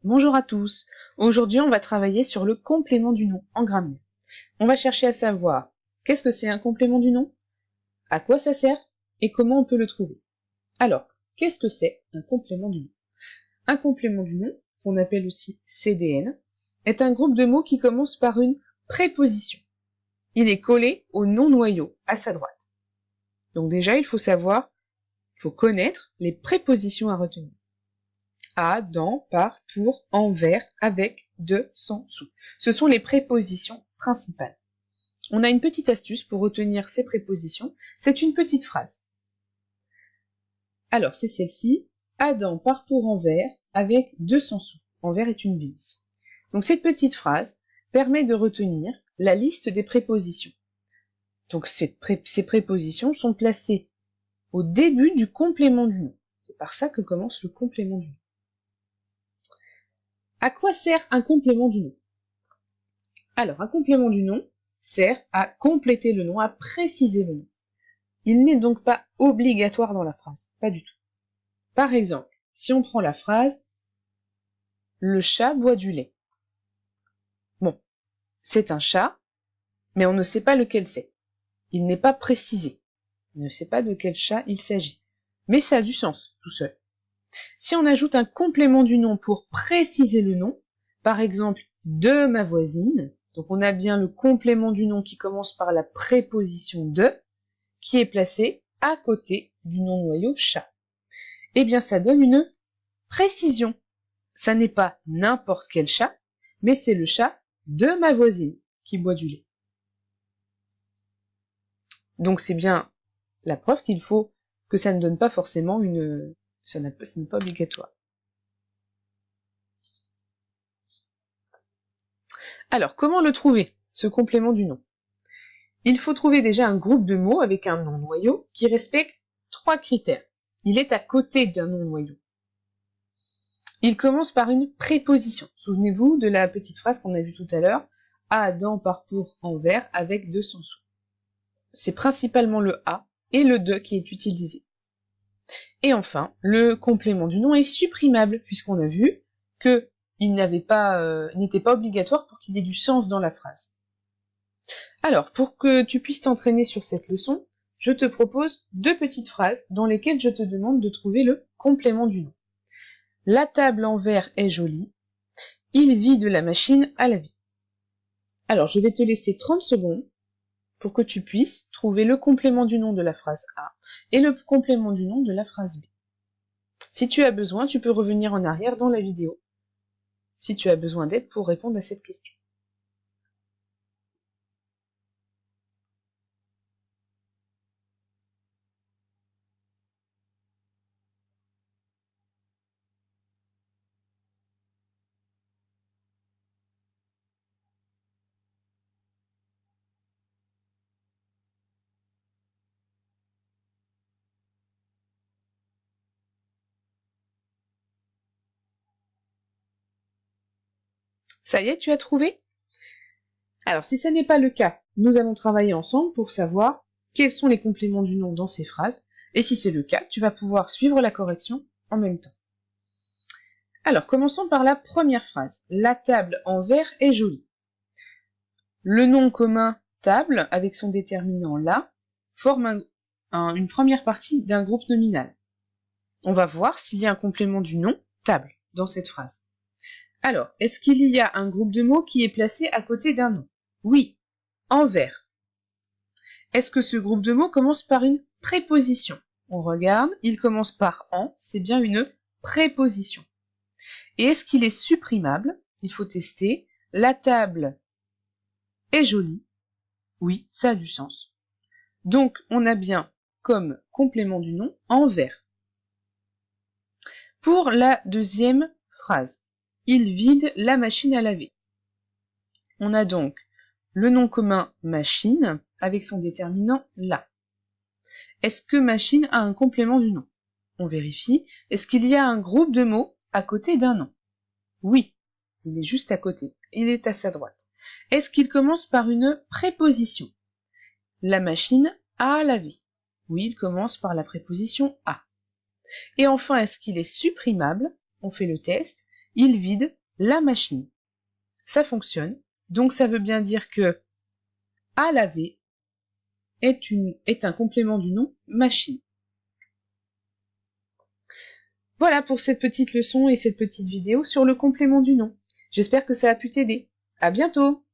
Bonjour à tous. Aujourd'hui, on va travailler sur le complément du nom en grammaire. On va chercher à savoir qu'est-ce que c'est un complément du nom, à quoi ça sert et comment on peut le trouver. Alors, qu'est-ce que c'est un complément du nom? Un complément du nom, qu'on appelle aussi CDN, est un groupe de mots qui commence par une préposition. Il est collé au nom noyau, à sa droite. Donc déjà, il faut connaître les prépositions à retenir. À, dans, par, pour, envers, avec, de, sans, sous. Ce sont les prépositions principales. On a une petite astuce pour retenir ces prépositions. C'est une petite phrase. Alors, c'est celle-ci. À, dans, par, pour, envers, avec, de, sans, sous. Envers est une bise. Donc, cette petite phrase permet de retenir la liste des prépositions. Donc, ces prépositions sont placées au début du complément du nom. C'est par ça que commence le complément du nom. À quoi sert un complément du nom? Alors, un complément du nom sert à compléter le nom, à préciser le nom. Il n'est donc pas obligatoire dans la phrase, pas du tout. Par exemple, si on prend la phrase « Le chat boit du lait ». Bon, c'est un chat, mais on ne sait pas lequel c'est. Il n'est pas précisé. On ne sait pas de quel chat il s'agit. Mais ça a du sens, tout seul. Si on ajoute un complément du nom pour préciser le nom, par exemple « de ma voisine », donc on a bien le complément du nom qui commence par la préposition « de », qui est placé à côté du nom noyau « chat ». Eh bien ça donne une précision. Ça n'est pas n'importe quel chat, mais c'est le chat de ma voisine qui boit du lait. Donc c'est bien la preuve qu'il faut que ça ne donne pas forcément ce n'est pas obligatoire. Alors, comment le trouver, ce complément du nom? Il faut trouver déjà un groupe de mots avec un nom noyau qui respecte 3 critères. Il est à côté d'un nom noyau. Il commence par une préposition. Souvenez-vous de la petite phrase qu'on a vue tout à l'heure. À, dans, par, pour, envers, avec, de, sans, sous. C'est principalement le à et le de qui est utilisé. Et enfin, le complément du nom est supprimable, puisqu'on a vu qu'il n'était pas obligatoire pour qu'il ait du sens dans la phrase. Alors, pour que tu puisses t'entraîner sur cette leçon, je te propose 2 petites phrases dans lesquelles je te demande de trouver le complément du nom. La table en verre est jolie. Il vide la machine à laver. Alors, je vais te laisser 30 secondes pour que tu puisses trouver le complément du nom de la phrase A et le complément du nom de la phrase B. Si tu as besoin, tu peux revenir en arrière dans la vidéo, si tu as besoin d'aide pour répondre à cette question. Ça y est, tu as trouvé? Alors, si ça n'est pas le cas, nous allons travailler ensemble pour savoir quels sont les compléments du nom dans ces phrases, et si c'est le cas, tu vas pouvoir suivre la correction en même temps. Alors, commençons par la première phrase. La table en verre est jolie. Le nom commun table, avec son déterminant la, forme une première partie d'un groupe nominal. On va voir s'il y a un complément du nom table dans cette phrase. Alors, est-ce qu'il y a un groupe de mots qui est placé à côté d'un nom? Oui, en vert. Est-ce que ce groupe de mots commence par une préposition? On regarde, il commence par en, c'est bien une préposition. Et est-ce qu'il est supprimable? Il faut tester. La table est jolie. Oui, ça a du sens. Donc, on a bien comme complément du nom en vert. Pour la deuxième phrase, il vide la machine à laver. On a donc le nom commun machine avec son déterminant la. Est-ce que machine a un complément du nom? On vérifie. Est-ce qu'il y a un groupe de mots à côté d'un nom? Oui, il est juste à côté. Il est à sa droite. Est-ce qu'il commence par une préposition? La machine a lavé. Oui, il commence par la préposition a. Et enfin, est-ce qu'il est supprimable? On fait le test. il vide la machine. Ça fonctionne, donc ça veut bien dire que à laver est un complément du nom machine. Voilà pour cette petite leçon et cette petite vidéo sur le complément du nom. J'espère que ça a pu t'aider. À bientôt!